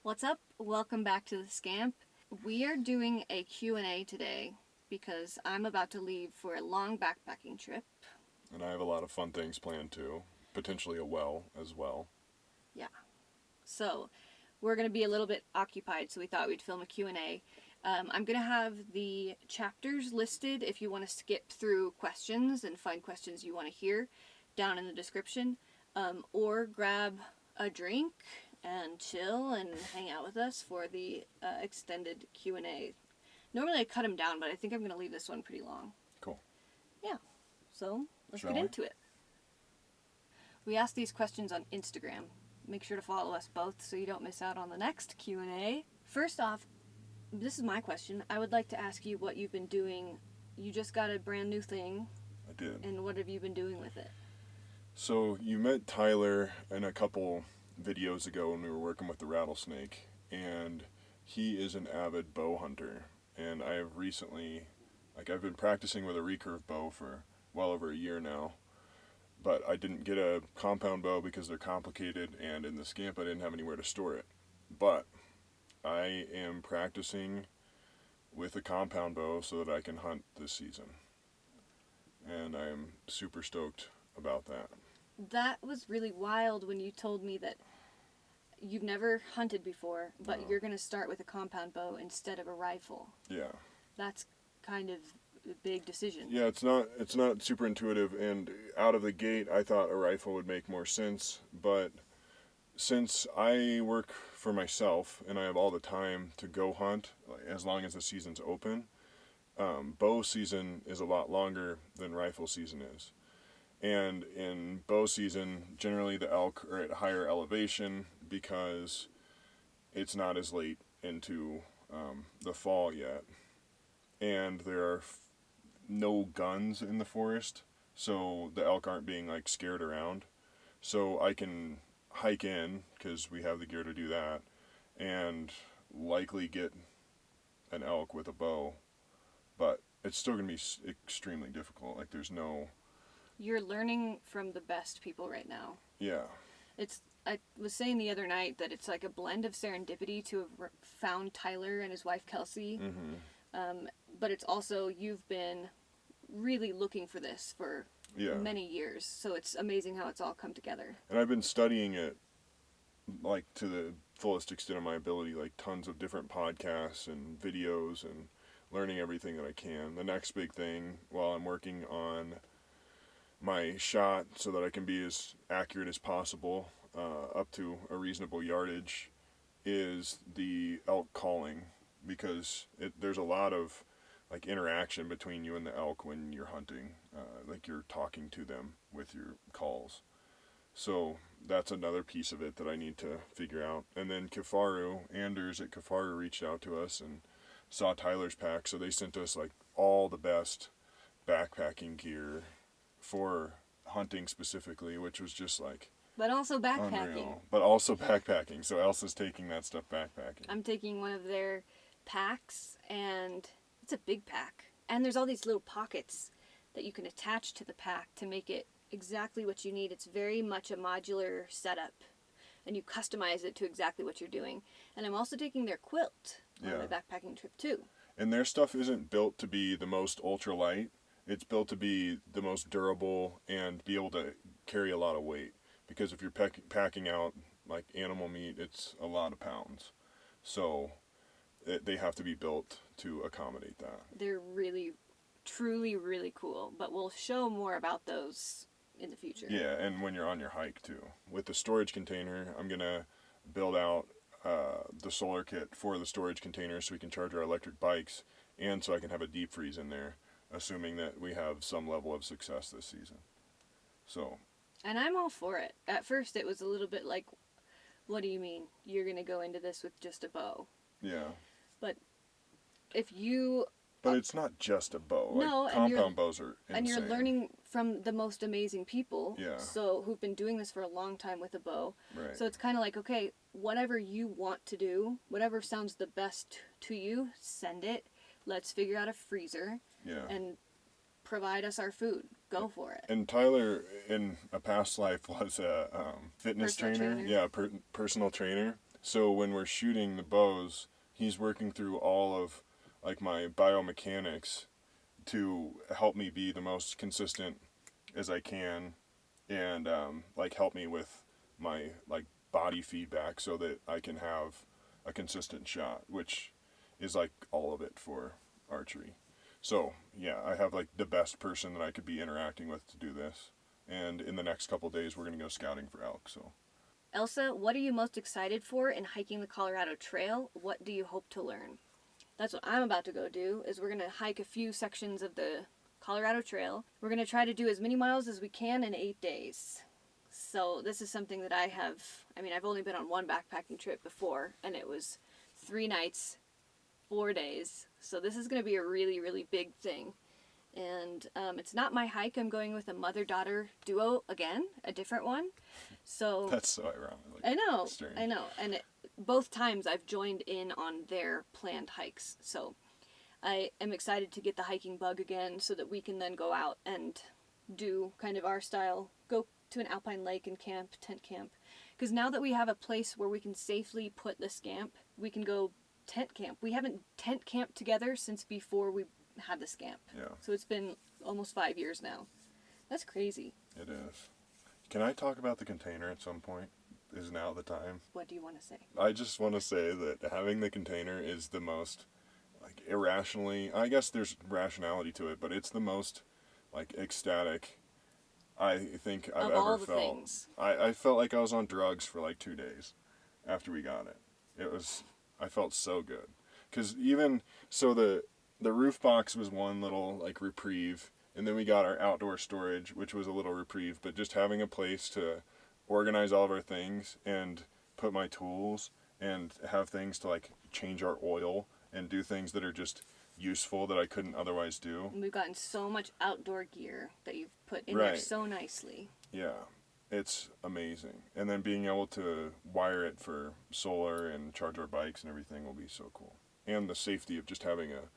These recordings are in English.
What's up? Welcome back to the Scamp. We are doing a Q&A today because I'm about to leave for a long backpacking trip. And I have a lot of fun things planned too. Potentially a well as well. Yeah. So we're going to be a little bit occupied, so we thought we'd film a Q&A. I'm going to have the chapters listed if you want to skip through questions and find questions you want to hear down in the description. Or grab a drink and chill and hang out with us for the extended Q&A. Normally I cut them down, but I think I'm going to leave this one pretty long. Cool. Yeah. So let's Shall get we? into it. We asked these questions on Instagram. Make sure to follow us both so you don't miss out on the next Q&A. First off, this is my question. I would like to ask you what you've been doing. You just got a brand new thing. I did. And what have you been doing with it? So you met Tyler in a couple videos ago when we were working with the rattlesnake, and he is an avid bow hunter. And I have recently, I've been practicing with a recurve bow for well over a year now, but I didn't get a compound bow because they're complicated, and in the scamp I didn't have anywhere to store it. But I am practicing with a compound bow so that I can hunt this season. And I am super stoked about that. That was really wild when you told me that you've never hunted before, but No. you're going to start with a compound bow instead of a rifle. Yeah. That's kind of a big decision. Yeah, it's not super intuitive, and out of the gate I thought a rifle would make more sense, but since I work for myself and I have all the time to go hunt, as long as the season's open, bow season is a lot longer than rifle season is. And in bow season, generally the elk are at higher elevation because it's not as late into the fall yet. And there are no guns in the forest, so the elk aren't being scared around. So I can hike in, because we have the gear to do that, and likely get an elk with a bow. But it's still going to be extremely difficult. There's no... You're learning from the best people right now. Yeah. I was saying the other night that it's like a blend of serendipity to have found Tyler and his wife Kelsey. Mm-hmm. But it's also, you've been really looking for this for many years. So it's amazing how it's all come together. And I've been studying it to the fullest extent of my ability, tons of different podcasts and videos, and learning everything that I can. The next big thing, while I'm working on my shot so that I can be as accurate as possible, up to a reasonable yardage, is the elk calling, because there's a lot of interaction between you and the elk when you're hunting, you're talking to them with your calls. So that's another piece of it that I need to figure out. And then Anders at Kafaru reached out to us and saw Tyler's pack, so they sent us all the best backpacking gear for hunting specifically, which was just but also backpacking. Unreal. But also backpacking. So Elsa's taking that stuff backpacking. I'm taking one of their packs, and it's a big pack. And there's all these little pockets that you can attach to the pack to make it exactly what you need. It's very much a modular setup, and you customize it to exactly what you're doing. And I'm also taking their quilt on my backpacking trip too. And their stuff isn't built to be the most ultralight. It's built to be the most durable and be able to carry a lot of weight. Because if you're packing out animal meat, it's a lot of pounds. So they have to be built to accommodate that. They're really, truly, really cool. But we'll show more about those in the future. Yeah, and when you're on your hike too. With the storage container, I'm going to build out the solar kit for the storage container so we can charge our electric bikes, and so I can have a deep freeze in there, assuming that we have some level of success this season. So. And I'm all for it. At first it was a little bit like, what do you mean? You're going to go into this with just a bow? Yeah. But if you... But it's not just a bow. No, compound bows are insane. And you're learning from the most amazing people. Yeah. So who've been doing this for a long time with a bow. Right. So it's kind of okay, whatever you want to do, whatever sounds the best to you, send it. Let's figure out a freezer. Yeah. And provide us our food. Go for it. And Tyler, in a past life, was a fitness trainer. Yeah, personal trainer. So when we're shooting the bows, he's working through all of like my biomechanics to help me be the most consistent as I can, and like help me with my like body feedback so that I can have a consistent shot, which is like all of it for archery. So yeah, I have like the best person that I could be interacting with to do this. And in the next couple days, we're gonna go scouting for elk. So Elsa, what are you most excited for in hiking the Colorado Trail? What do you hope to learn? That's what I'm about to go do, is we're going to hike a few sections of the Colorado Trail. We're going to try to do as many miles as we can in 8 days. So this is something that I've only been on one backpacking trip before, and it was 3 nights, 4 days. So this is going to be a really, really big thing. And it's not my hike. I'm going with a mother-daughter duo again, a different one. So that's so ironic. I know, strange. I know. And both times I've joined in on their planned hikes. So I am excited to get the hiking bug again so that we can then go out and do kind of our style, go to an alpine lake and camp, tent camp. Because now that we have a place where we can safely put the scamp, we can go tent camp. We haven't tent camped together since before we had the scamp. Yeah. So it's been almost 5 years now. That's crazy. It is. Can I talk about the container at some point? Is now the time? What do you want to say? I just want to say that having the container is the most, like, irrationally, I guess there's rationality to it, but it's the most, like, ecstatic I think I've Of ever all the felt. things. I felt like I was on drugs for like 2 days after we got it. I felt so good. Because even, so the roof box was one little, like, reprieve, and then we got our outdoor storage, which was a little reprieve, but just having a place to organize all of our things and put my tools and have things to, like, change our oil and do things that are just useful that I couldn't otherwise do. And we've gotten so much outdoor gear that you've put in Right. there so nicely. Yeah, it's amazing. And then being able to wire it for solar and charge our bikes and everything will be so cool. And the safety of just having a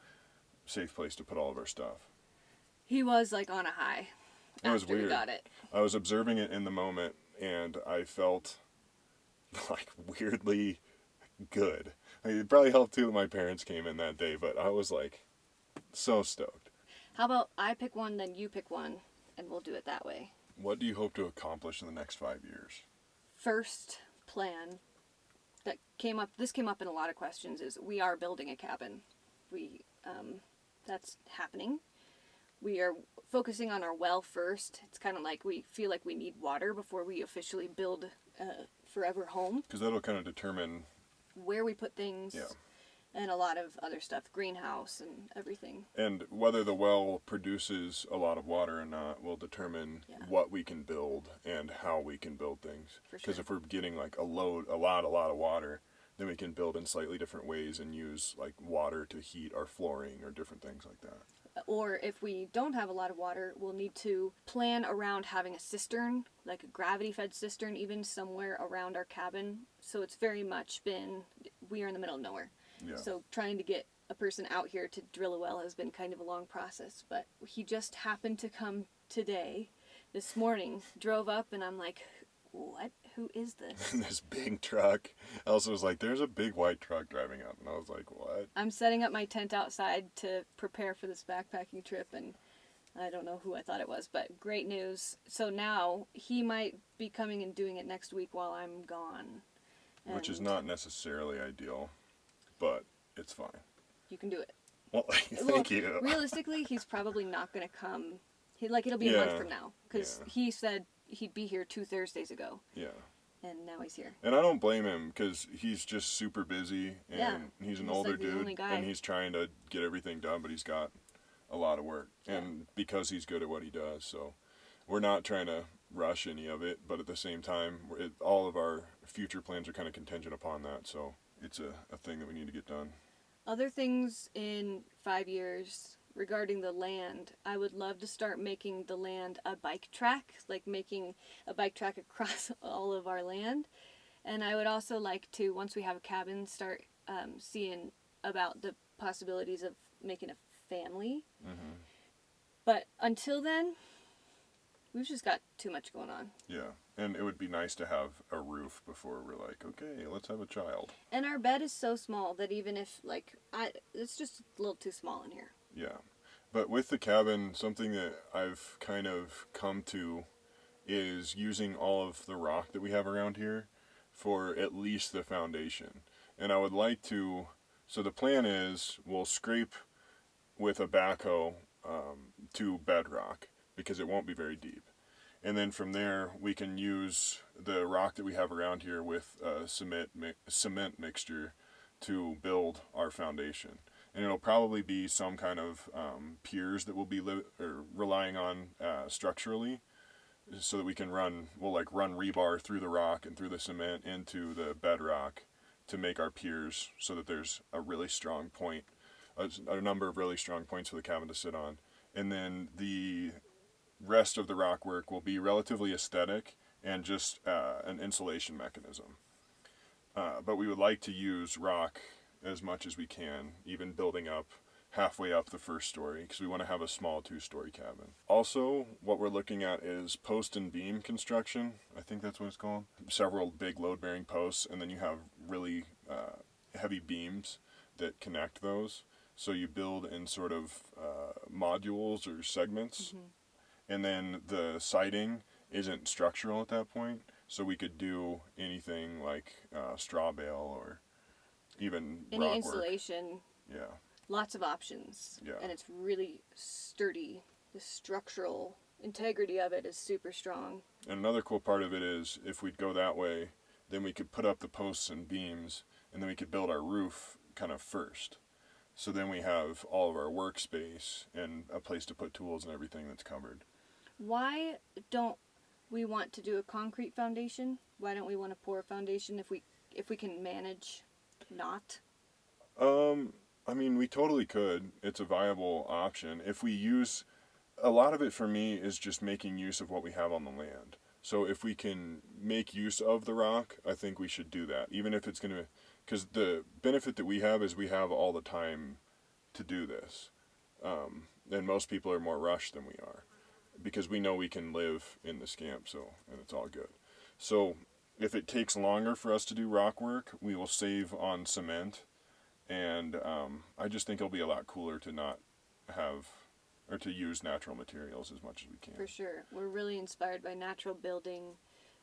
safe place to put all of our stuff. He was like on a high It was after we weird. got it. I was observing it in the moment and I felt like weirdly good. It probably helped too that my parents came in that day, but I was like so stoked. How about I pick one, then you pick one, and we'll do it that way. What do you hope to accomplish in the next 5 years? First plan that this came up in a lot of questions, is we are building a cabin. That's happening. We are focusing on our well first. It's kind of like we feel like we need water before we officially build a forever home. Because that'll kind of determine Where we put things. Yeah. And a lot of other stuff, greenhouse and everything. And whether the well produces a lot of water or not will determine what we can build and how we can build things. For Because sure. if we're getting like a lot of water, then we can build in slightly different ways and use like water to heat our flooring or different things like that. Or if we don't have a lot of water, we'll need to plan around having a cistern, like a gravity-fed cistern, even somewhere around our cabin. So it's very much been, we are in the middle of nowhere. Yeah. So trying to get a person out here to drill a well has been kind of a long process. But he just happened to come this morning, drove up, and I'm like, what? Who is this? This big truck. Elsa was like, there's a big white truck driving up. And I was like, what? I'm setting up my tent outside to prepare for this backpacking trip, and I don't know who I thought it was, but great news. So now he might be coming and doing it next week while I'm gone. Which is And not necessarily ideal, but it's fine. You can do it. Well, thank you. Realistically, he's probably not going to come. It'll be a month Yeah. from now, because Yeah. he said he'd be here 2 Thursdays ago, Yeah. and now he's here. And I don't blame him because he's just super busy and Yeah. he's an He's older like the only dude guy. and he's trying to get everything done, but he's got a lot of work. Yeah. And because he's good at what he does, so we're not trying to rush any of it, but at the same time, all of our future plans are kind of contingent upon that, so it's a thing that we need to get done. Other things in 5 years regarding the land, I would love to start making the land a bike track, like making a bike track across all of our land. And I would also like to, once we have a cabin, start seeing about the possibilities of making a family. Mm-hmm. But until then, We've just got too much going on. Yeah, and it would be nice to have a roof before we're like, okay, let's have a child. And our bed is so small that even if, it's just a little too small in here. Yeah. But with the cabin, something that I've kind of come to is using all of the rock that we have around here for at least the foundation. And I would like to, so the plan is we'll scrape with a backhoe to bedrock because it won't be very deep. And then from there, we can use the rock that we have around here with a cement mixture to build our foundation. And it'll probably be some kind of piers that we'll be relying on structurally, so that we can we'll run rebar through the rock and through the cement into the bedrock to make our piers, so that there's a really strong point, a number of really strong points for the cabin to sit on. And then the rest of the rock work will be relatively aesthetic and just an insulation mechanism. But we would like to use rock as much as we can, even building up halfway up the first story, because we want to have a small 2-story cabin. Also, what we're looking at is post and beam construction. I think that's what it's called. Several big load-bearing posts, and then you have really heavy beams that connect those. So you build in sort of modules or segments. Mm-hmm. And then the siding isn't structural at that point, so we could do anything like straw bale or even any rock insulation. Work. Yeah. Lots of options. Yeah. And it's really sturdy. The structural integrity of it is super strong. And another cool part of it is if we'd go that way, then we could put up the posts and beams, and then we could build our roof kind of first. So then we have all of our workspace and a place to put tools and everything that's covered. Why don't we want to do a concrete foundation? Why don't we want to pour a foundation if we can manage not? I mean, we totally could. It's a viable option. If we use, a lot of it for me is just making use of what we have on the land. So if we can make use of the rock, I think we should do that. Even if it's going to, because the benefit that we have is we have all the time to do this. And most people are more rushed than we are, because we know we can live in the scamp, and it's all good. So if it takes longer for us to do rock work, we will save on cement, and I just think it'll be a lot cooler to not have, or to use natural materials as much as we can. For sure. We're really inspired by natural building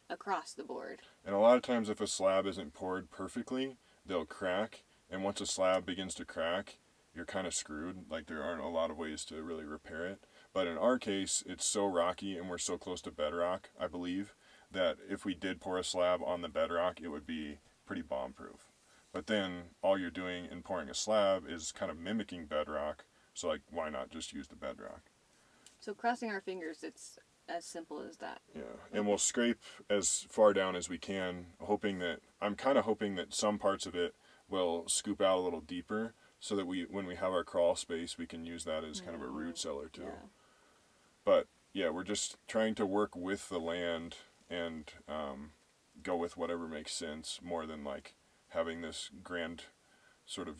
across the board. And a lot of times if a slab isn't poured perfectly, they'll crack, and once a slab begins to crack, you're kind of screwed. Like, there aren't a lot of ways to really repair it. But in our case, it's so rocky and we're so close to bedrock, I believe, that if we did pour a slab on the bedrock, it would be pretty bomb-proof. But then all you're doing in pouring a slab is kind of mimicking bedrock, so why not just use the bedrock? So crossing our fingers, it's as simple as that. Yeah, and we'll scrape as far down as we can, I'm kind of hoping that some parts of it will scoop out a little deeper, so that when we have our crawl space, we can use that as kind of a root cellar too. Yeah. But yeah, we're just trying to work with the land and go with whatever makes sense, more than having this grand sort of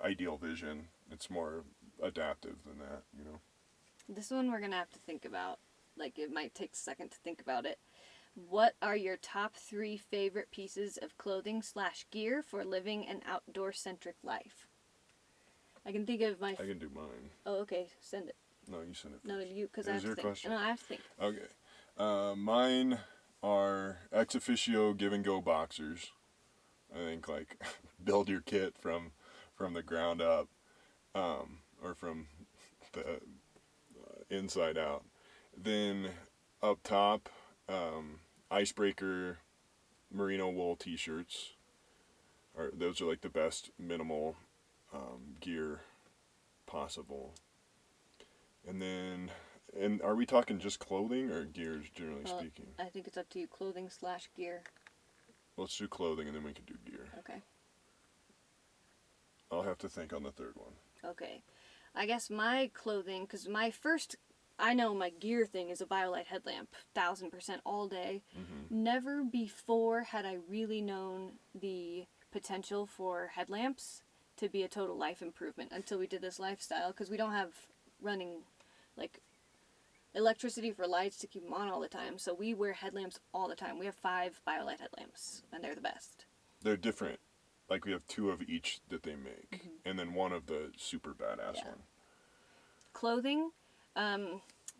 ideal vision. It's more adaptive than that, This one we're going to have to think about. It might take a second to think about it. What are your top 3 favorite pieces of clothing/gear for living an outdoor-centric life? I can think of I can do mine. Oh, okay. Send it. No, you send it first. No, you, because I have to think. Question? No, I have to think. Okay. Mine are ex officio give and go boxers. I think build your kit from the ground up, or from the inside out. Then up top, icebreaker merino wool t-shirts. Those are the best minimal gear possible. And then, are we talking just clothing or gears, generally speaking? I think it's up to you. Clothing/gear. Let's do clothing, and then we can do gear. Okay. I'll have to think on the third one. Okay. I guess my clothing, because I know my gear thing is a BioLite headlamp, 1000% all day. Mm-hmm. Never before had I really known the potential for headlamps to be a total life improvement until we did this lifestyle, because we don't have running electricity for lights to keep them on all the time. So we wear headlamps all the time. We have 5 BioLite headlamps, and they're the best. They're different. Like we have 2 of each that they make, and then 1 of the super badass one. Clothing.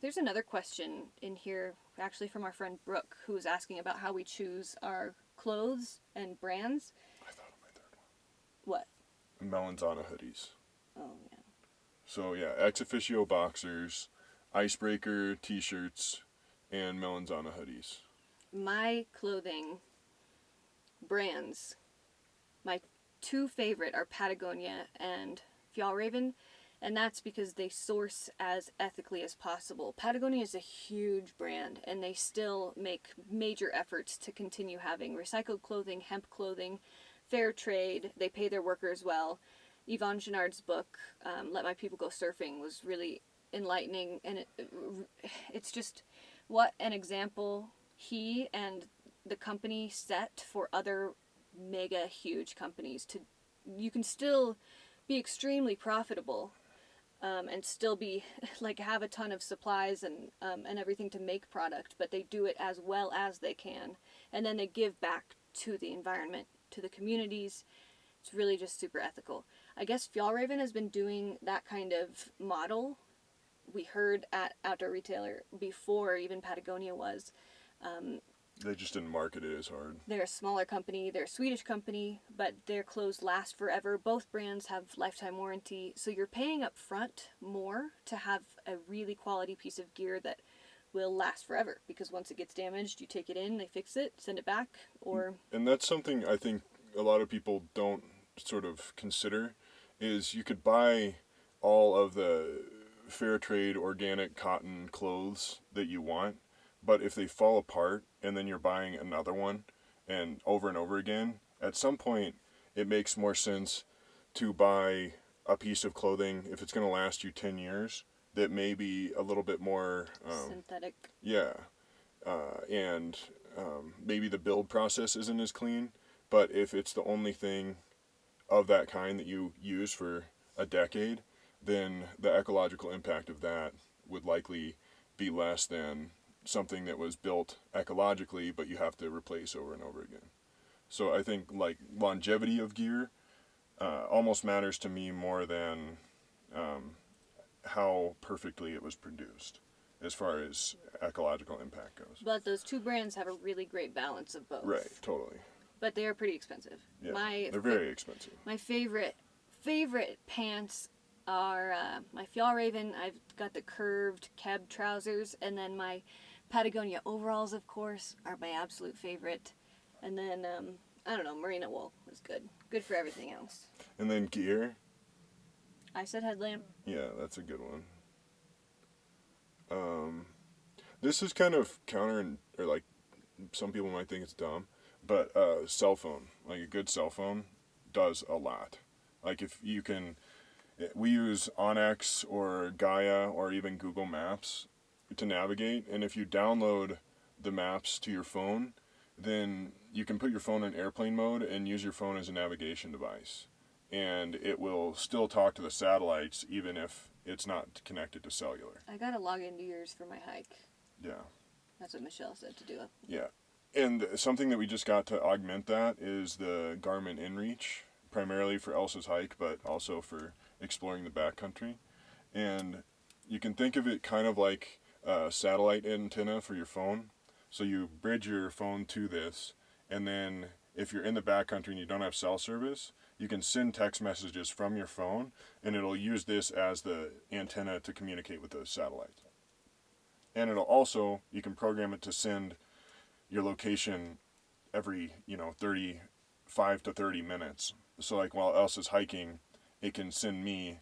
There's another question in here, actually from our friend Brooke, who was asking about how we choose our clothes and brands. I thought of my third What? one. Melanzana hoodies. Oh, yeah. So yeah, ex officio boxers, icebreaker t-shirts, and Melanzana hoodies. My clothing brands, my 2 favorite are Patagonia and Fjallraven, and that's because they source as ethically as possible. Patagonia is a huge brand, and they still make major efforts to continue having recycled clothing, hemp clothing, fair trade. They pay their workers well. Yvonne Chouinard's book, Let My People Go Surfing, was really enlightening, and it's just what an example he and the company set for other mega huge companies. You can still be extremely profitable, and still be like have a ton of supplies and everything to make product, but they do it as well as they can, and then they give back to the environment, to the communities. It's really just super ethical. I guess Fjallraven has been doing that kind of model. We heard at Outdoor Retailer before even Patagonia was. They just didn't market it as hard. They're a smaller company. They're a Swedish company, but their clothes last forever. Both brands have lifetime warranty, so you're paying up front more to have a really quality piece of gear that will last forever, because once it gets damaged, you take it in, they fix it, send it back, or... And that's something I think a lot of people don't sort of consider, is you could buy all of the fair trade organic cotton clothes that you want, but if they fall apart and then you're buying another one and over again, at some point it makes more sense to buy a piece of clothing, if it's going to last you 10 years, that may be a little bit more synthetic. Yeah, and maybe the build process isn't as clean, but if it's the only thing of that kind that you use for a decade, then the ecological impact of that would likely be less than something that was built ecologically but you have to replace over and over again. So I think like longevity of gear almost matters to me more than how perfectly it was produced as far as ecological impact goes. But those 2 brands have a really great balance of both. Right, totally. But they are pretty expensive. Yeah, they're very expensive. My favorite pants are my Fjallraven. I've got the curved Keb trousers, and then my Patagonia overalls, of course, are my absolute favorite. And then I don't know, merino wool is good. Good for everything else. And then gear. I said headlamp. Yeah, that's a good one. This is kind of counter, or like some people might think it's dumb, but cell phone, like a good cell phone, does a lot. Like if you can, we use Onyx or Gaia or even Google Maps to navigate, and if you download the maps to your phone, then you can put your phone in airplane mode and use your phone as a navigation device. And it will still talk to the satellites even if it's not connected to cellular. I gotta log into yours for my hike. Yeah. That's what Michelle said to do. Yeah. And something that we just got to augment that is the Garmin InReach, primarily for Elsa's hike, but also for exploring the backcountry. And you can think of it kind of like a satellite antenna for your phone. So you bridge your phone to this, and then if you're in the backcountry and you don't have cell service, you can send text messages from your phone, and it'll use this as the antenna to communicate with the satellite. And it'll also, you can program it to send your location every, 35 to 30 minutes. So like while Elsa's hiking, it can send me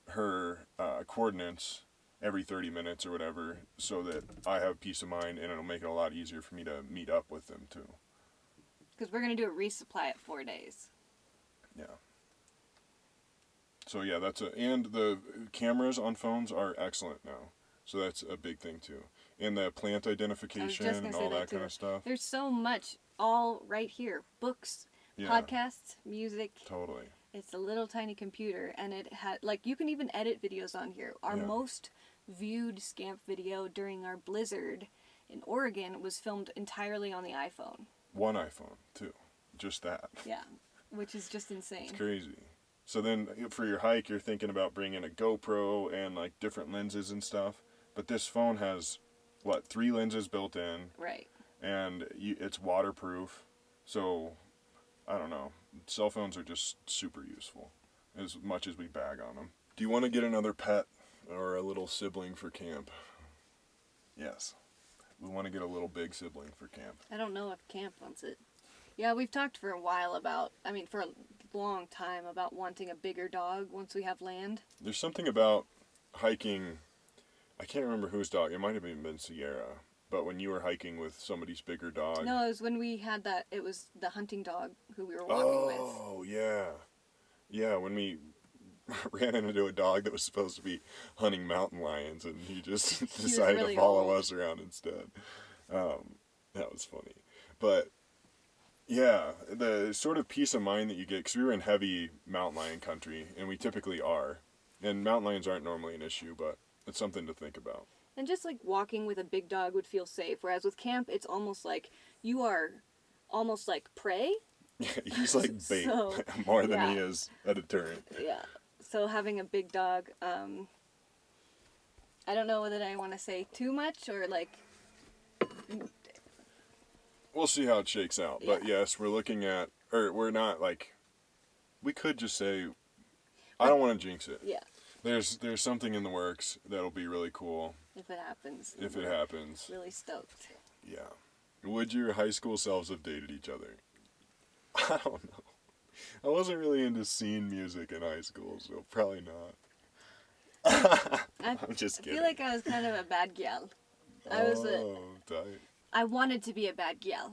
her coordinates every 30 minutes or whatever, so that I have peace of mind, and it'll make it a lot easier for me to meet up with them too. Because we're going to do a resupply at 4 days. Yeah. So yeah, and the cameras on phones are excellent now. So that's a big thing too. And the plant identification and all that kind of stuff. There's so much all right here. Books, podcasts, music. Totally. It's a little tiny computer, and it had, like, you can even edit videos on here. Our most viewed scamp video during our blizzard in Oregon was filmed entirely on the iPhone. One iPhone, too. Just that. Yeah, which is just insane. It's crazy. So then for your hike, you're thinking about bringing a GoPro and like different lenses and stuff. But this phone has, 3 lenses built in. Right. And it's waterproof. So, I don't know. Cell phones are just super useful as much as we bag on them. Do you want to get another pet or a little sibling for camp? Yes. We want to get a little big sibling for camp. I don't know if camp wants it. Yeah, we've talked for a while for a long time about wanting a bigger dog once we have land. There's something about hiking, I can't remember whose dog, it might have even been Sierra, but when you were hiking with somebody's bigger dog. No, it was when we had it was the hunting dog who we were walking with. Oh, yeah. Yeah, when we ran into a dog that was supposed to be hunting mountain lions and he just decided really to follow old. us around instead. That was funny. But yeah, the sort of peace of mind that you get, because we were in heavy mountain lion country, and we typically are, and mountain lions aren't normally an issue, but it's something to think about. And just like walking with a big dog would feel safe, whereas with camp, it's almost like you are almost like prey. He's like bait more than he is a deterrent. Yeah. So having a big dog, I don't know whether I want to say too much or like. We'll see how it shakes out. Yeah. But yes, we're looking at, or we're not like, we could just say, I don't want to jinx it. Yeah. There's something in the works that'll be really cool. If it happens. If it happens. Really stoked. Yeah. Would your high school selves have dated each other? I don't know. I wasn't really into scene music in high school, so probably not. I'm just kidding. I feel like I was kind of a bad gal. Tight. I wanted to be a bad gal.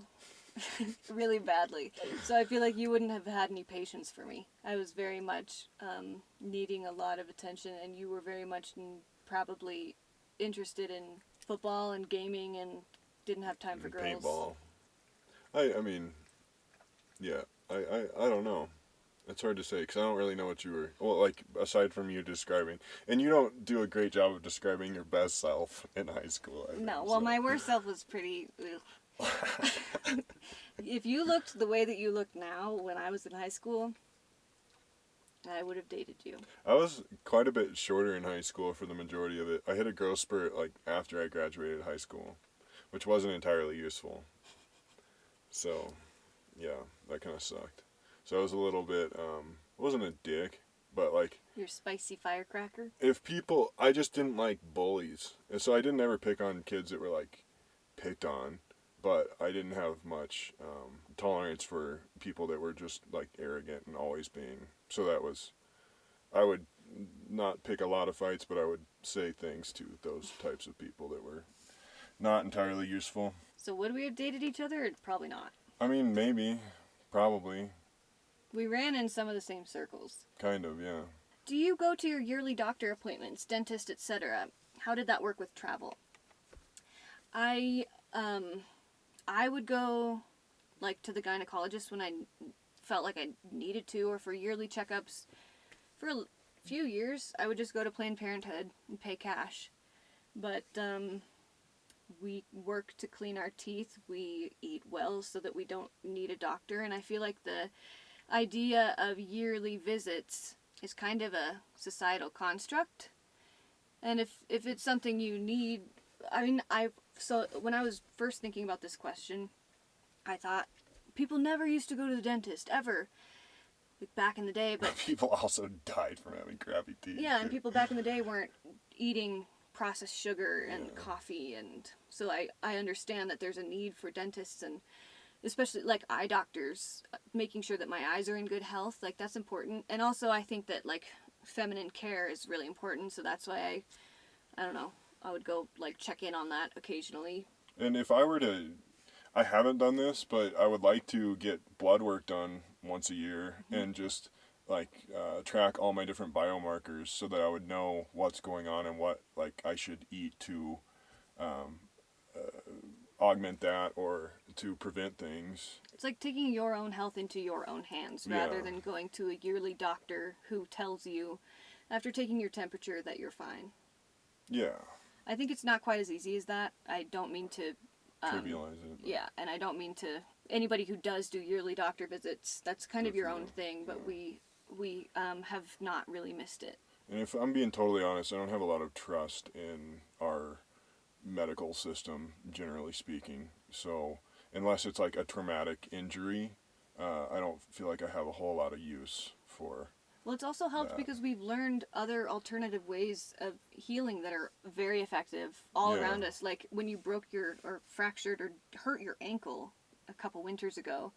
Really badly. So I feel like you wouldn't have had any patience for me. I was very much needing a lot of attention, and you were very much probably interested in football and gaming and didn't have time for girls. Paintball. I mean, yeah, I don't know. It's hard to say because I don't really know what you were. Well, like aside from you describing, and you don't do a great job of describing your best self in high school. No, well, my worst self was pretty. If you looked the way that you look now when I was in high school, I would have dated you. I was quite a bit shorter in high school for the majority of it. I hit a growth spurt like after I graduated high school, which wasn't entirely useful. So, yeah, that kind of sucked. So I was a little bit, wasn't a dick, but like... You're a spicy firecracker? I just didn't like bullies. And so I didn't ever pick on kids that were like picked on, but I didn't have much tolerance for people that were just like arrogant and always being... So that was... I would not pick a lot of fights, but I would say things to those types of people that were not entirely useful. So would we have dated each other? Or probably not. I mean, maybe. Probably. We ran in some of the same circles. Kind of, yeah. Do you go to your yearly doctor appointments, dentist, etc.? How did that work with travel? I would go like to the gynecologist when I felt like I needed to, or for yearly checkups. For a few years, I would just go to Planned Parenthood and pay cash. But we work to clean our teeth. We eat well so that we don't need a doctor. And I feel like the idea of yearly visits is kind of a societal construct. And if it's something you need, I mean, so when I was first thinking about this question, I thought people never used to go to the dentist ever, like back in the day. But people also died from having crappy teeth. Yeah, and people back in the day weren't eating processed sugar and coffee, and so I understand that there's a need for dentists and especially like eye doctors, making sure that my eyes are in good health, like that's important. And also I think that like feminine care is really important, so that's why I don't know, I would go like check in on that occasionally. And if I were to, I haven't done this, but I would like to get blood work done once a year and just like track all my different biomarkers so that I would know what's going on and what like I should eat to augment that or to prevent things. It's like taking your own health into your own hands rather than going to a yearly doctor who tells you after taking your temperature that you're fine. Yeah. I think it's not quite as easy as that. I don't mean to Trivialize it. But. Yeah, and I don't mean to anybody who does do yearly doctor visits. That's kind of your own you. thing, but Yeah. we have not really missed it. And if I'm being totally honest, I don't have a lot of trust in our medical system, generally speaking. So unless it's like a traumatic injury, I don't feel like I have a whole lot of use for. Well, it's also helped that. because we've learned other alternative ways of healing that are very effective all Yeah. around us. Like when you broke your or fractured or hurt your ankle a couple winters ago,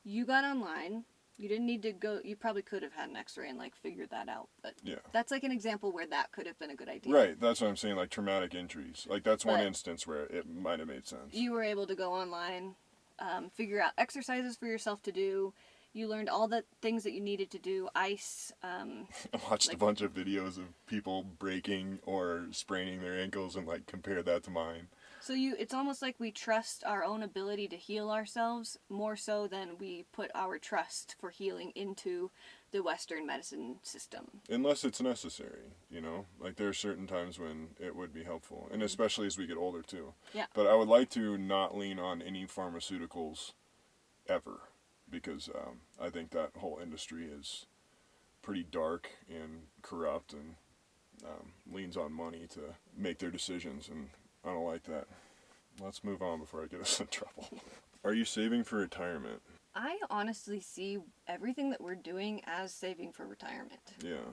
you got online. You didn't need to go. You probably could have had an X-ray and like figured that out. But Yeah. that's like an example where that could have been a good idea. Right. That's what I'm saying. Like traumatic injuries. Like that's one But instance where it might have made sense. you were able to go online, figure out exercises for yourself to do. You learned all the things that you needed to do. Ice. I watched a bunch of videos of people breaking or spraining their ankles and like compared that to mine. So it's almost like we trust our own ability to heal ourselves more so than we put our trust for healing into the Western medicine system. Unless it's necessary, you know? Like there are certain times when it would be helpful, and especially as we get older too. Yeah. But I would like to not lean on any pharmaceuticals ever, because I think that whole industry is pretty dark and corrupt and leans on money to make their decisions, and I don't like that. Let's move on before I get us in trouble. Are you saving for retirement? I honestly see everything that we're doing as saving for retirement. Yeah.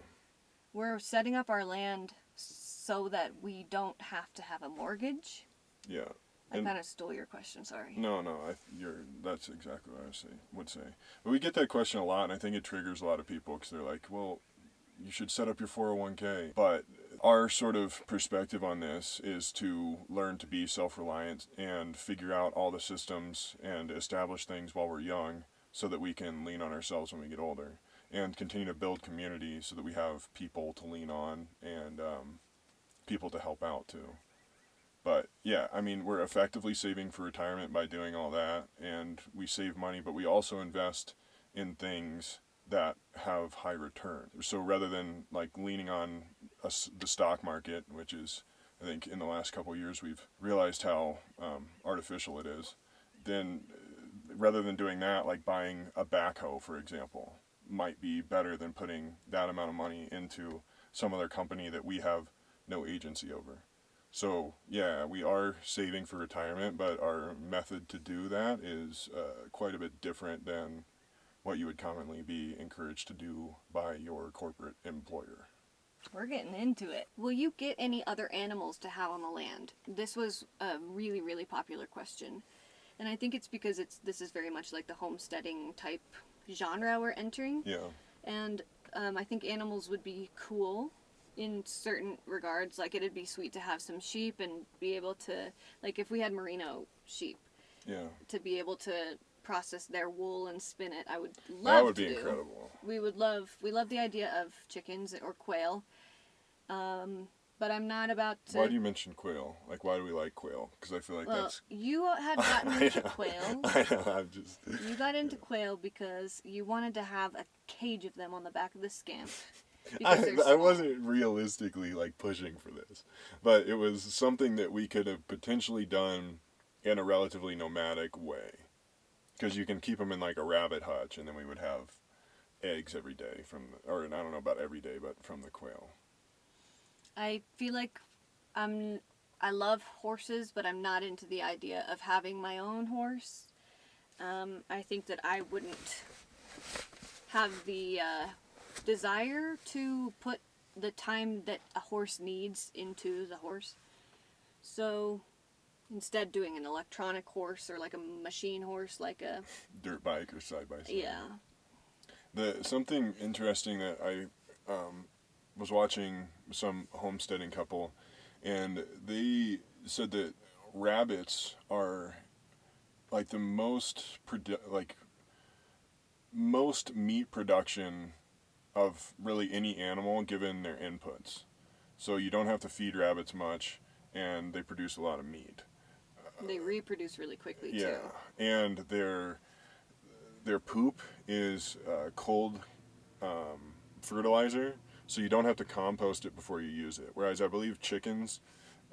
We're setting up our land so that we don't have to have a mortgage. Yeah. I kind of stole your question, sorry. No, that's exactly what I would say. But we get that question a lot, and I think it triggers a lot of people because they're like, well, you should set up your 401k. But our sort of perspective on this is to learn to be self-reliant and figure out all the systems and establish things while we're young so that we can lean on ourselves when we get older, and continue to build community so that we have people to lean on and people to help out too. But yeah, I mean, we're effectively saving for retirement by doing all that, and we save money, but we also invest in things that have high return. So rather than like leaning on the stock market, which is, I think in the last couple of years we've realized how artificial it is, then rather than doing that, like buying a backhoe, for example, might be better than putting that amount of money into some other company that we have no agency over. So yeah, we are saving for retirement, but our method to do that is quite a bit different than what you would commonly be encouraged to do by your corporate employer. We're getting into it. Will you get any other animals to have on the land? This was a really, really popular question. And I think it's because this is very much like the homesteading type genre we're entering. Yeah. And I think animals would be cool in certain regards. Like it'd be sweet to have some sheep and be able to, like if we had merino sheep, Yeah. to be able to process their wool and spin it, I would love That would to be do. incredible. We love the idea of chickens or quail. But I'm not about to... Why do you mention quail? Like, why do we like quail? Because I feel like Well, that's... you had gotten into quail. I know, I'm just... You got into quail because you wanted to have a cage of them on the back of the scamp. I wasn't realistically, like, pushing for this. But it was something that we could have potentially done in a relatively nomadic way. Because you can keep them in, like, a rabbit hutch, and then we would have eggs every day from... Or, I don't know about every day, but from the quail. I feel like I love horses, but I'm not into the idea of having my own horse. I think that I wouldn't have the desire to put the time that a horse needs into the horse. So instead doing an electronic horse or like a machine horse, like a... Dirt bike or side-by-side. Yeah. Something interesting that I... was watching some homesteading couple, and they said that rabbits are like the most meat production of really any animal given their inputs. So you don't have to feed rabbits much, and they produce a lot of meat. They reproduce really quickly too. Yeah, and their poop is cold fertilizer. so you don't have to compost it before you use it. Whereas I believe chickens,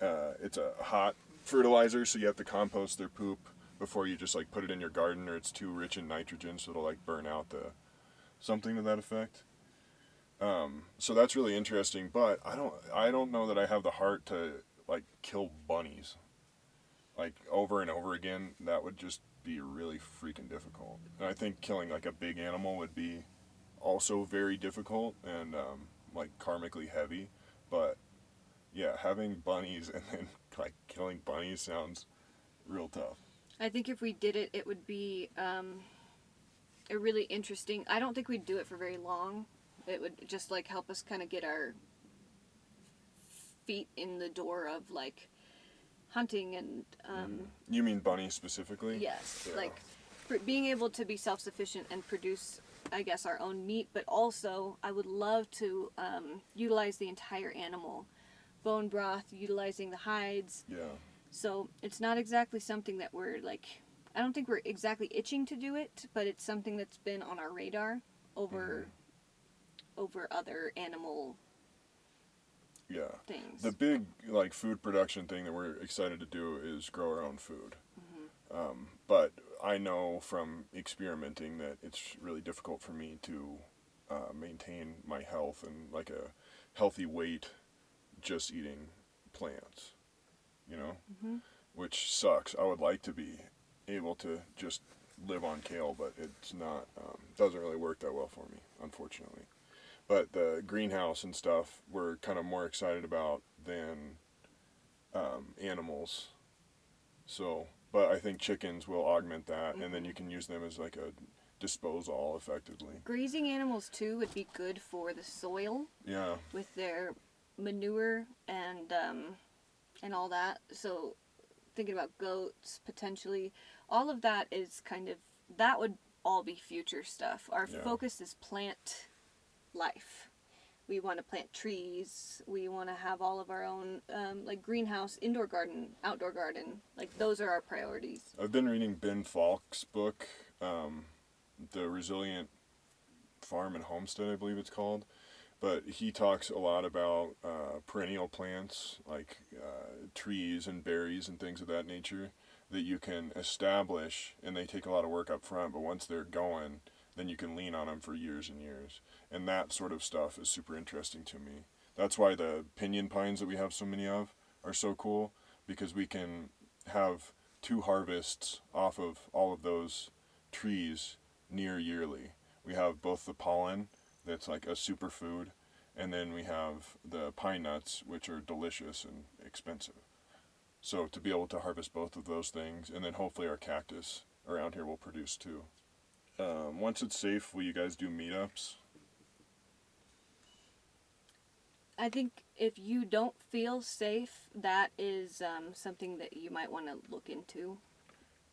it's a hot fertilizer, so you have to compost their poop before you just like put it in your garden, or it's too rich in nitrogen, so it'll like burn out the something to that effect. So that's really interesting, but I don't know that I have the heart to like kill bunnies like over and over again. That would just be really freaking difficult. And I think killing like a big animal would be also very difficult and like karmically heavy. But yeah, having bunnies and then like killing bunnies sounds real tough. I think if we did it, it would be a really interesting. I don't think we'd do it for very long. It would just like help us kind of get our feet in the door of like hunting and You mean bunnies specifically? yes, Yeah. like being able to be self-sufficient and produce, I guess, our own meat. But also, I would love to utilize the entire animal, bone broth, utilizing the hides. Yeah. So it's not exactly something that we're like. I don't think we're exactly itching to do it, but it's something that's been on our radar over other animal Yeah. things. The big like food production thing that we're excited to do is grow our own food. But I know from experimenting that it's really difficult for me to maintain my health and like a healthy weight just eating plants, you know, which sucks. I would like to be able to just live on kale, but it's not, doesn't really work that well for me, unfortunately. But the greenhouse and stuff we're kind of more excited about than animals. So, but I think chickens will augment that, and then you can use them as like a disposal effectively. Grazing animals too would be good for the soil Yeah. with their manure and all that. So thinking about goats potentially, all of that is kind of that would all be future stuff. Our Yeah. focus is plant life. We want to plant trees. We want to have all of our own like greenhouse, indoor garden, outdoor garden. Like those are our priorities. I've been reading Ben Falk's book, The Resilient Farm and Homestead, I believe it's called. But he talks a lot about perennial plants, like trees and berries and things of that nature, that you can establish, and they take a lot of work up front, but once they're going, then you can lean on them for years and years. And that sort of stuff is super interesting to me. That's why the pinyon pines that we have so many of are so cool, because we can have 2 harvests off of all of those trees near yearly. We have both the pollen, that's like a superfood, and then we have the pine nuts, which are delicious and expensive. So to be able to harvest both of those things, and then hopefully our cactus around here will produce too. Once it's safe, will you guys do meetups? I think if you don't feel safe, that is something that you might want to look into.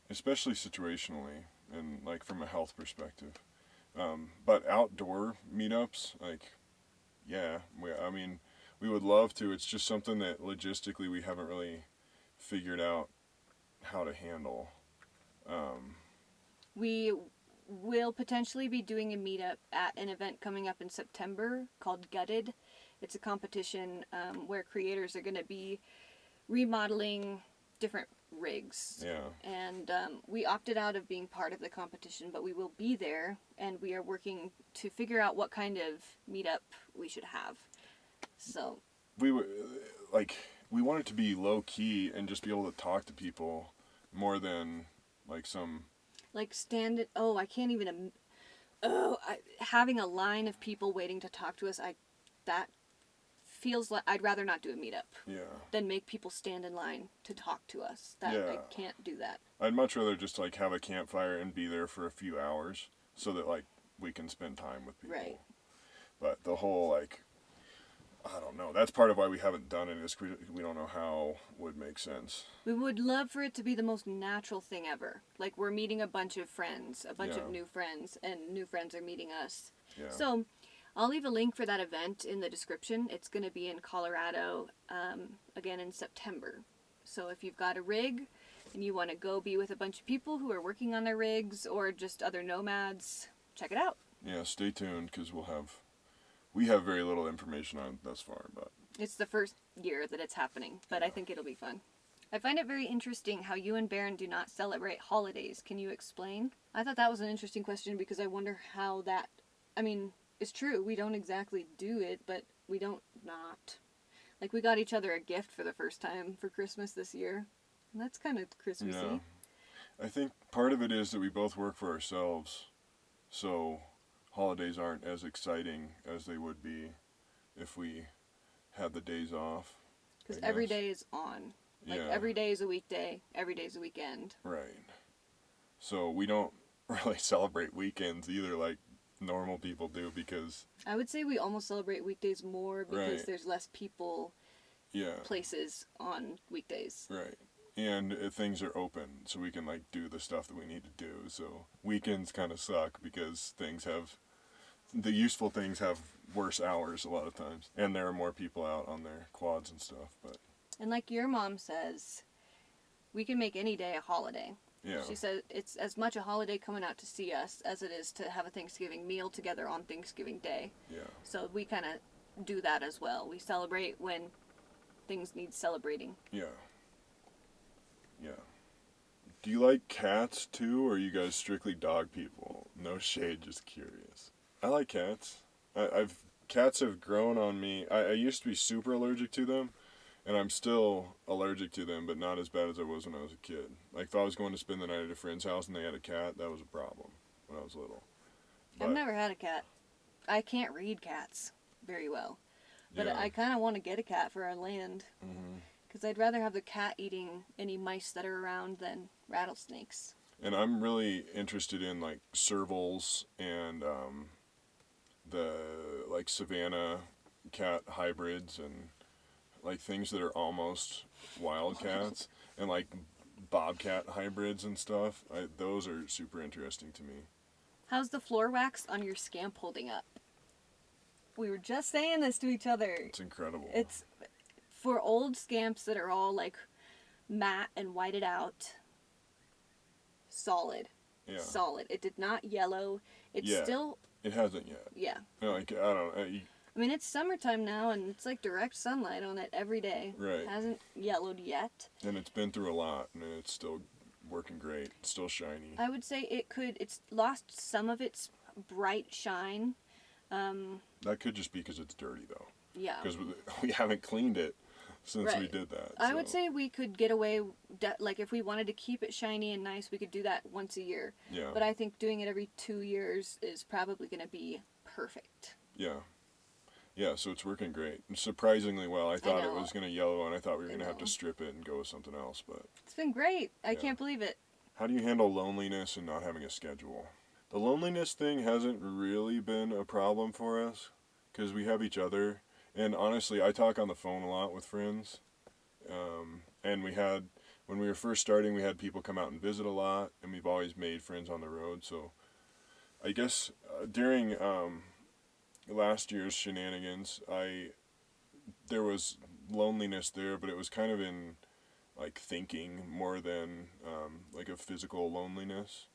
Especially situationally and like from a health perspective. But outdoor meetups, like, yeah, I mean, we would love to. It's just something that logistically we haven't really figured out how to handle. We will potentially be doing a meetup at an event coming up in September called Gutted. It's a competition where creators are going to be remodeling different rigs. Yeah. And we opted out of being part of the competition, but we will be there, and we are working to figure out what kind of meetup we should have. So We would we want it to be low key and just be able to talk to people more than like some. like I can't even. Having a line of people waiting to talk to us, that feels like I'd rather not do a meetup. Yeah. Than make people stand in line to talk to us. I Yeah. can't do that. I'd much rather just like have a campfire and be there for a few hours so that like we can spend time with people. Right. But the whole like, I don't know. That's part of why we haven't done it, is we don't know how would make sense. We would love for it to be the most natural thing ever. Like we're meeting a bunch of friends, a bunch Yeah. of new friends, and new friends are meeting us. Yeah. So I'll leave a link for that event in the description. It's going to be in Colorado, again in September. So if you've got a rig and you want to go be with a bunch of people who are working on their rigs or just other nomads, check it out. Yeah, stay tuned because we'll have we have very little information on thus far, but It's the first year that it's happening, but I think it'll be fun. I find it very interesting how you and Barron do not celebrate holidays. Can you explain? I thought that was an interesting question because I wonder how that, I mean, it's true. We don't exactly do it, but we don't not. Like, we got each other a gift for the first time for Christmas this year. And that's kind of Christmassy. yeah. I think part of it is that we both work for ourselves, so holidays aren't as exciting as they would be if we had the days off. Because every day is on. Like, Yeah. every day is a weekday, every day is a weekend. Right. So we don't really celebrate weekends either like normal people do because, I would say we almost celebrate weekdays more because Right. there's less people, yeah, places on weekdays. right. And things are open, so we can like do the stuff that we need to do. So weekends kind of suck because the useful things have worse hours a lot of times, and there are more people out on their quads and stuff. But And like your mom says, we can make any day a holiday. yeah, She said it's as much a holiday coming out to see us as it is to have a Thanksgiving meal together on Thanksgiving Day. yeah, So we kind of do that as well. We celebrate when things need celebrating. yeah, yeah. Do you like cats too, or are you guys strictly dog people? No shade, just curious. I like cats. Cats have grown on me. I used to be super allergic to them, and I'm still allergic to them, but not as bad as I was when I was a kid. Like if I was going to spend the night at a friend's house and they had a cat, that was a problem when I was little. I've never had a cat. I can't read cats very well. But Yeah. I kind of want to get a cat for our land. Hmm. Because I'd rather have the cat eating any mice that are around than rattlesnakes. And I'm really interested in like servals and the like Savannah cat hybrids and like things that are almost wildcats and like bobcat hybrids and stuff. Those are super interesting to me. How's the floor wax on your scamp holding up? We were just saying this to each other. It's incredible. It's for old scamps that are all like matte and whited out. Solid. Yeah. Solid. It did not yellow. It's Yeah. still, It hasn't yet. yeah. Like I don't know. I mean, it's summertime now and it's like direct sunlight on it every day. Right. It hasn't yellowed yet. And it's been through a lot, and it's still working great. It's still shiny. I would say it's lost some of its bright shine. That could just be because it's dirty, though. Yeah. Because we haven't cleaned it since we Right. did that. I would so, say we could get away, like if we wanted to keep it shiny and nice, we could do that once a year. Yeah. But I think doing it every 2 years is probably going to be perfect. Yeah. Yeah, so it's working great. Surprisingly well. I thought it know. was going to yellow, and I thought we were I going to have to know. strip it and go with something else. But It's been great. I Yeah. can't believe it. how do you handle loneliness and not having a schedule? The loneliness thing hasn't really been a problem for us because we have each other. And honestly, I talk on the phone a lot with friends. And when we were first starting, we had people come out and visit a lot, and we've always made friends on the road. So I guess during last year's shenanigans, there was loneliness there, but it was kind of in like thinking more than like a physical loneliness.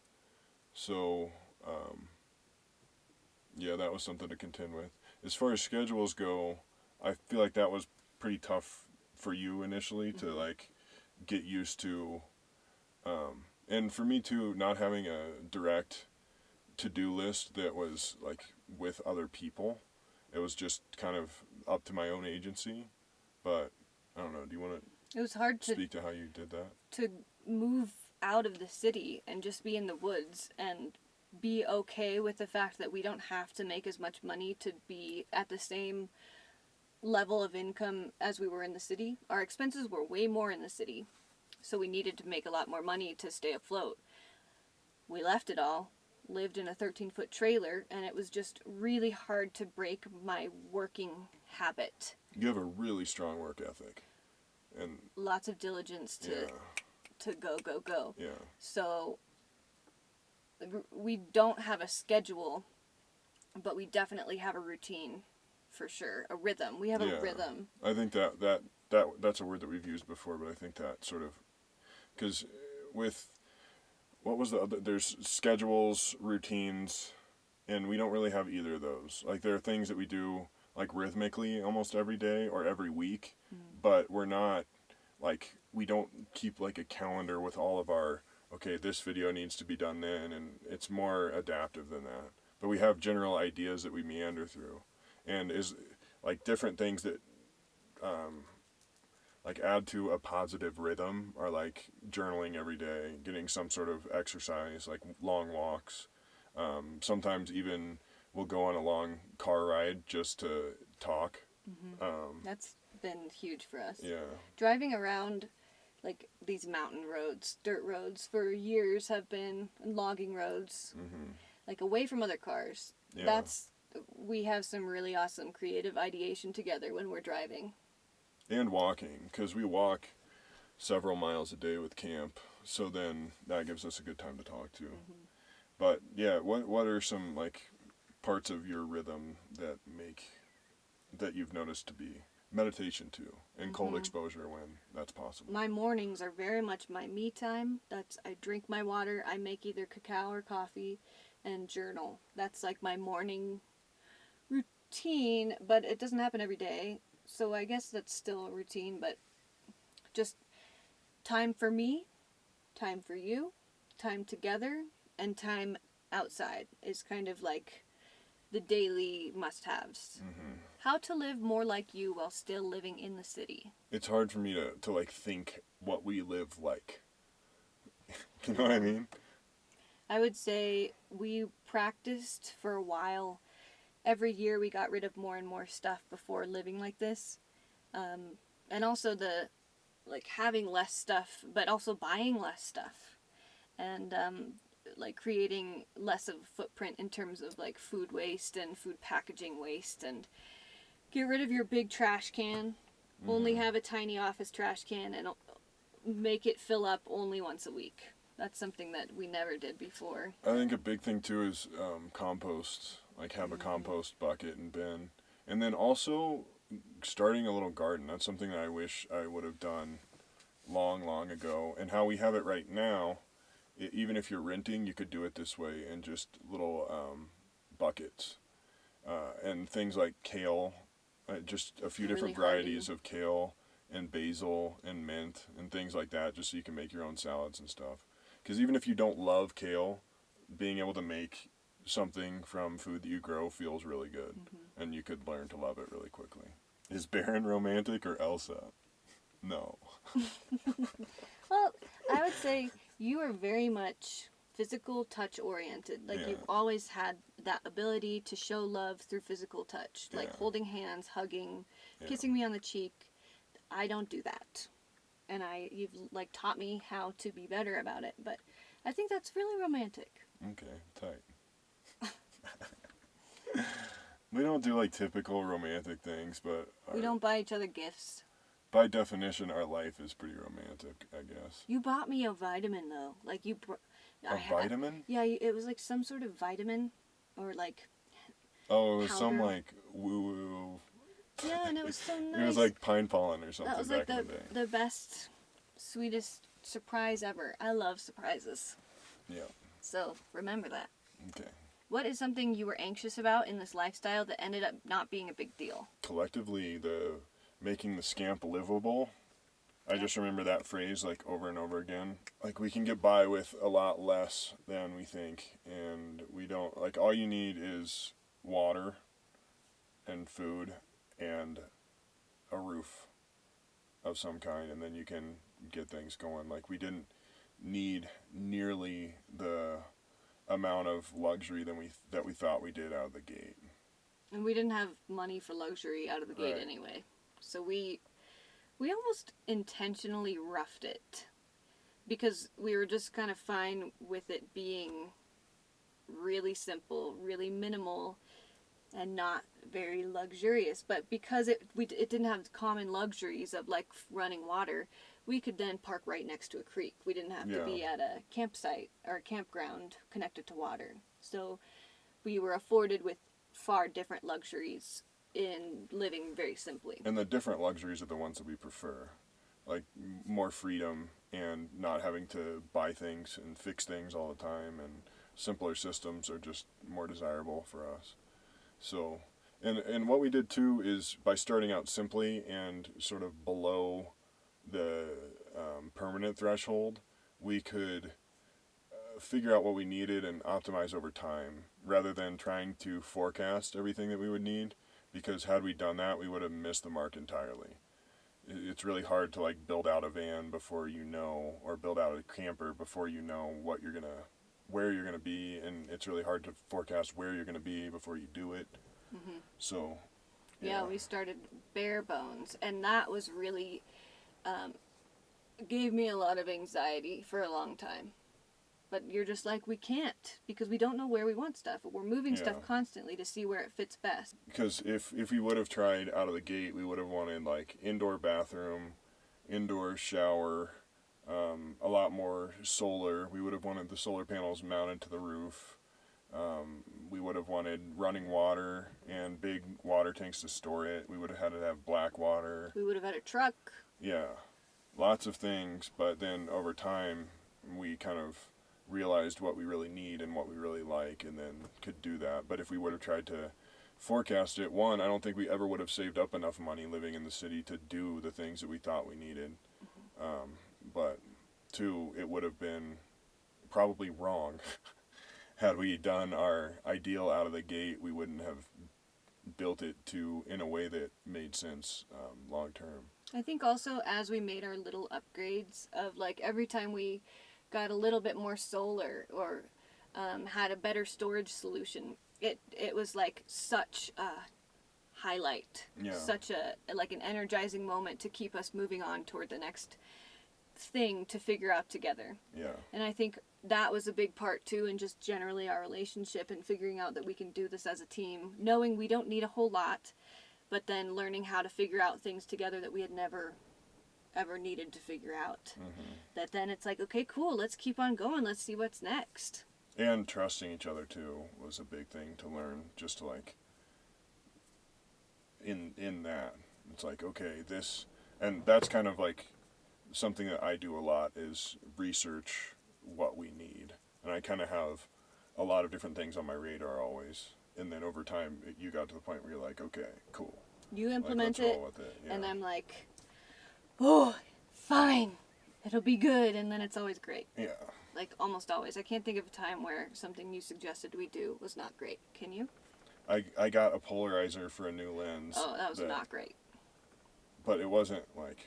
So yeah, that was something to contend with. As far as schedules go, I feel like that was pretty tough for you initially to like get used to, and for me too, not having a direct to-do list that was like with other people. It was just kind of up to my own agency. But I don't know. Do you want It was hard to speak to how you did that? to move out of the city and just be in the woods and be okay with the fact that we don't have to make as much money to be at the same level of income as we were in the city. Our expenses were way more in the city, so we needed to make a lot more money to stay afloat. We left it all, lived in a 13-foot trailer, and it was just really hard to break my working habit. You have a really strong work ethic, and Lots of diligence yeah, to go. yeah, So we don't have a schedule, but we definitely have a routine, for sure. A rhythm. We have Yeah. a rhythm. I think that's a word that we've used before, but I think that sort of, because with what was the other? There's schedules, routines, and we don't really have either of those. Like there are things that we do like rhythmically almost every day or every week, but we're not like we don't keep like a calendar with all of our okay, this video needs to be done then, and it's more adaptive than that. But we have general ideas that we meander through, and is like different things that like add to a positive rhythm are like journaling every day, getting some sort of exercise, like long walks. Sometimes even we'll go on a long car ride just to talk. That's been huge for us. Yeah. Driving around like these mountain roads, dirt roads for years have been, and logging roads, like away from other cars. Yeah. That's, we have some really awesome creative ideation together when we're driving. And walking, because we walk several miles a day with camp, so then that gives us a good time to talk too. But yeah, what are some like parts of your rhythm that you've noticed to be meditation too, and cold exposure when that's possible? My mornings are very much my me time. That's, I drink my water, I make either cacao or coffee, and journal. That's like my morning routine, but it doesn't happen every day. So I guess that's still a routine, but just time for me, time for you, time together, and time outside is kind of like the daily must-haves. How to live more like you while still living in the city. It's hard for me to like think what we live like. You know what I mean? I would say we practiced for a while. Every year we got rid of more and more stuff before living like this. And also the, like having less stuff, but also buying less stuff. And like creating less of a footprint in terms of like food waste and food packaging waste, and get rid of your big trash can. Only have a tiny office trash can and make it fill up only once a week. That's something that we never did before. I think a big thing too is compost. Like have a compost bucket and bin, and then also starting a little garden. That's something that I wish I would have done long ago. And how we have it right now, even if you're renting, you could do it this way in just little buckets, and things like kale, just a few different Really varieties of kale and basil and mint and things like that, just so you can make your own salads and stuff. Because even if you don't love kale, being able to make something from food that you grow feels really good, and you could learn to love it really quickly. Is Barron romantic or Elsa? No. Well, I would say you are very much physical touch oriented. Like Yeah. you've always had that ability to show love through physical touch, like Yeah. holding hands, hugging, Yeah. kissing me on the cheek. I don't do that. And you've like taught me how to be better about it, but I think that's really romantic. Okay, tight. We don't do like typical romantic things, but We don't buy each other gifts. by definition, our life is pretty romantic, I guess. You bought me a vitamin though. Like you A vitamin? Yeah, it was like some sort of vitamin or like Oh, it was some powder. like woo-woo. Yeah, and it was so nice. It was like pine pollen or something That was back like in the day. the best, sweetest surprise ever. I love surprises. Yeah. So remember that. Okay. What is something you were anxious about in this lifestyle that ended up not being a big deal? Collectively, making the scamp livable. I just remember that phrase like over and over again. Like we can get by with a lot less than we think, and we don't like all you need is water and food and a roof of some kind, and then you can get things going. Like we didn't need nearly the amount of luxury that we thought we did out of the gate. And we didn't have money for luxury out of the gate Right. anyway. So we almost intentionally roughed it because we were just kind of fine with it being really simple, really minimal, and not very luxurious. But because it didn't have the common luxuries of like running water, we could then park right next to a creek. We didn't have to be at a campsite or a campground connected to water. So we were afforded with far different luxuries in living very simply. And the different luxuries are the ones that we prefer. Like more freedom and not having to buy things and fix things all the time, and simpler systems are just more desirable for us. So, and what we did too is by starting out simply and sort of below the permanent threshold, we could figure out what we needed and optimize over time rather than trying to forecast everything that we would need, because had we done that we would have missed the mark entirely. It's really hard to like build out a van before you know, or build out a camper before you know where you're gonna be, and it's really hard to forecast where you're gonna be before you do it. Mm-hmm. So yeah, we started bare bones, and that was really gave me a lot of anxiety for a long time. But you're just like, we can't, because we don't know where we want stuff. We're moving stuff constantly to see where it fits best. Because if we would have tried out of the gate, we would have wanted like indoor bathroom, indoor shower, a lot more solar. We would have wanted the solar panels mounted to the roof. We would have wanted running water and big water tanks to store it. We would have had to have black water. We would have had a truck. Yeah, lots of things. But then over time, we kind of realized what we really need and what we really like, and then could do that. But if we would have tried to forecast it, one, I don't think we ever would have saved up enough money living in the city to do the things that we thought we needed. But two, it would have been probably wrong. Had we done our ideal out of the gate, we wouldn't have built it in a way that made sense long term. I think also as we made our little upgrades of like every time we got a little bit more solar or had a better storage solution, it was like such a highlight, such a like an energizing moment to keep us moving on toward the next thing to figure out together. Yeah. And I think that was a big part too, and just generally our relationship and figuring out that we can do this as a team, knowing we don't need a whole lot, but then learning how to figure out things together that we had never ever needed to figure out. That then it's like, okay, cool, let's keep on going, let's see what's next. And trusting each other too was a big thing to learn, just to like in that it's like, okay, this, and that's kind of like something that I do a lot, is research what we need. And I kind of have a lot of different things on my radar always, and then over time you got to the point where you're like, okay, cool, you implement like, let's it, roll with it. Yeah. and I'm like, oh, fine, it'll be good, and then it's always great. Yeah. Like, almost always. I can't think of a time where something you suggested we do was not great. Can you? I got a polarizer for a new lens. Oh, that was not great. But it wasn't like...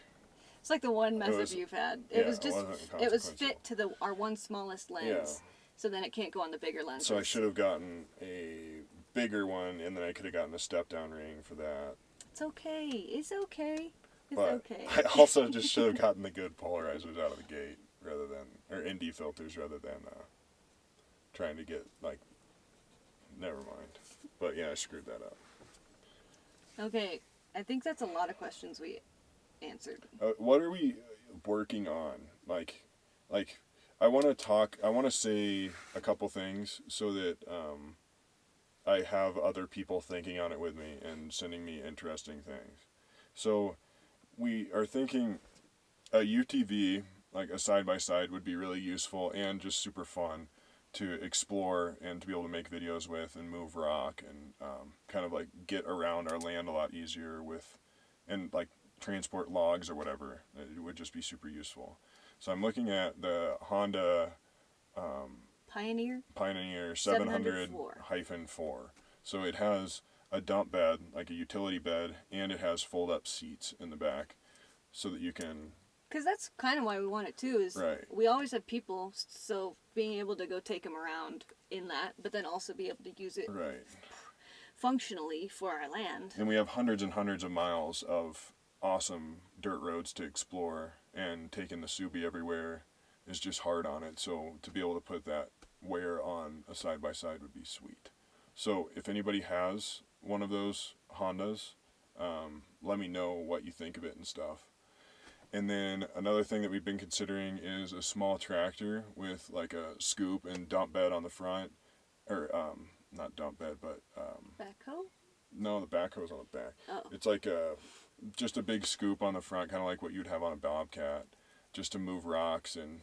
It's like the one mess up you've had. It was just, it was fit to our one smallest lens. Yeah. So then it can't go on the bigger lenses. So I should have gotten a bigger one, and then I could have gotten a step-down ring for that. It's okay. It's okay. It's but okay. I also just should have gotten the good polarizers out of the gate, rather than, or ND filters, rather than trying to get, like, never mind. But yeah, I screwed that up. Okay, I think that's a lot of questions we answered. What are we working on? Like, I want to say a couple things so that I have other people thinking on it with me and sending me interesting things. So we are thinking a UTV, like a side-by-side, would be really useful and just super fun to explore and to be able to make videos with and move rock and kind of like get around our land a lot easier with, and like transport logs or whatever. It would just be super useful. So I'm looking at the Honda Pioneer 700-4. So it has a dump bed, like a utility bed, and it has fold-up seats in the back so that you can... Because that's kind of why we want it too, is we always have people, so being able to go take them around in that, but then also be able to use it functionally for our land. And we have hundreds and hundreds of miles of awesome dirt roads to explore, and taking the Subi everywhere is just hard on it. So to be able to put that wear on a side-by-side would be sweet. So if anybody has one of those Hondas, let me know what you think of it and stuff. And then another thing that we've been considering is a small tractor with like a scoop and dump bed on the front. Or, not dump bed, but... backhoe? No, the backhoe's on the back. Oh. It's like just a big scoop on the front, kind of like what you'd have on a Bobcat, just to move rocks and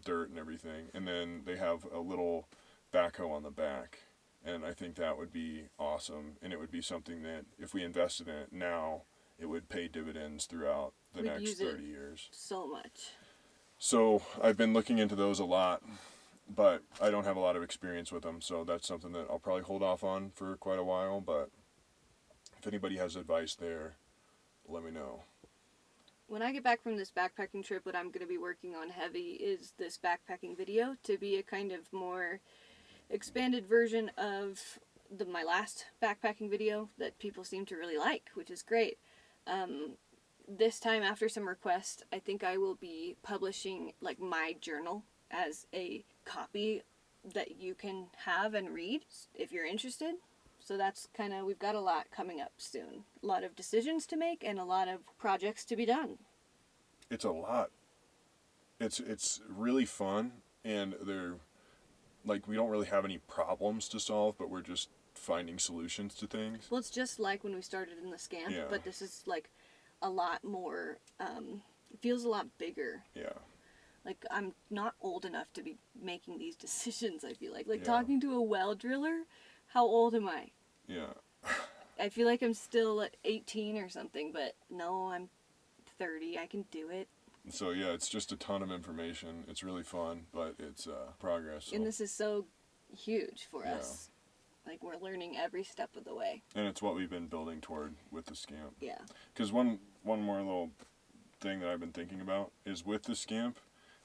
dirt and everything. And then they have a little backhoe on the back. And I think that would be awesome. And it would be something that if we invested in it now, it would pay dividends throughout the We'd next use 30 it years. so much. So I've been looking into those a lot, but I don't have a lot of experience with them. So that's something that I'll probably hold off on for quite a while. But if anybody has advice there, let me know. When I get back from this backpacking trip, what I'm going to be working on heavy is this backpacking video to be a kind of more expanded version of my last backpacking video that people seem to really like, which is great. This time, after some requests, I think I will be publishing like my journal as a copy that you can have and read if you're interested. So that's kind of, we've got a lot coming up soon. A lot of decisions to make and a lot of projects to be done. It's a lot. It's really fun, and they're like, we don't really have any problems to solve, but we're just finding solutions to things. Well, it's just like when we started in the scamp, Yeah. but this is like a lot more, it feels a lot bigger. Yeah. Like, I'm not old enough to be making these decisions, I feel like. Like, Yeah. talking to a well driller, how old am I? Yeah. I feel like I'm still at 18 or something, but no, I'm 30. I can do it. So yeah, it's just a ton of information. It's really fun, but it's progress. So. And this is so huge for Yeah. us. Like, we're learning every step of the way. And it's what we've been building toward with the scamp. Yeah. Because one more little thing that I've been thinking about is with the scamp,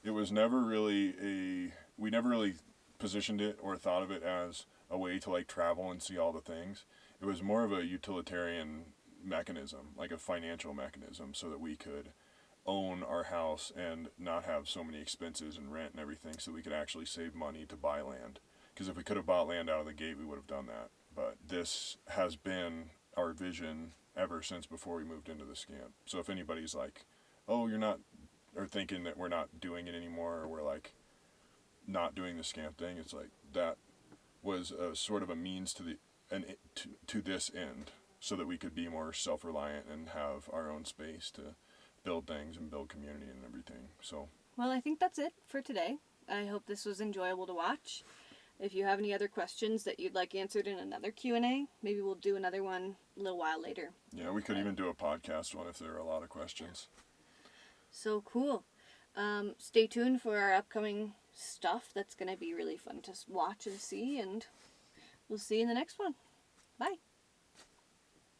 it was never really we never really positioned it or thought of it as a way to like travel and see all the things. It was more of a utilitarian mechanism, like a financial mechanism, so that we could own our house and not have so many expenses and rent and everything, so we could actually save money to buy land. Because if we could have bought land out of the gate, we would have done that. But this has been our vision ever since before we moved into the scamp. So if anybody's like, oh, you're not, or thinking that we're not doing it anymore, or we're like not doing the scamp thing, it's like that was a sort of a means to this end, so that we could be more self-reliant and have our own space to build things and build community and everything. So, Well, I think that's it for today. I hope this was enjoyable to watch. If you have any other questions that you'd like answered in another Q&A, maybe we'll do another one a little while later. yeah, we could even do a podcast one if there are a lot of questions. So cool. Stay tuned for our upcoming stuff. That's going to be really fun to watch and see, and we'll see you in the next one. Bye.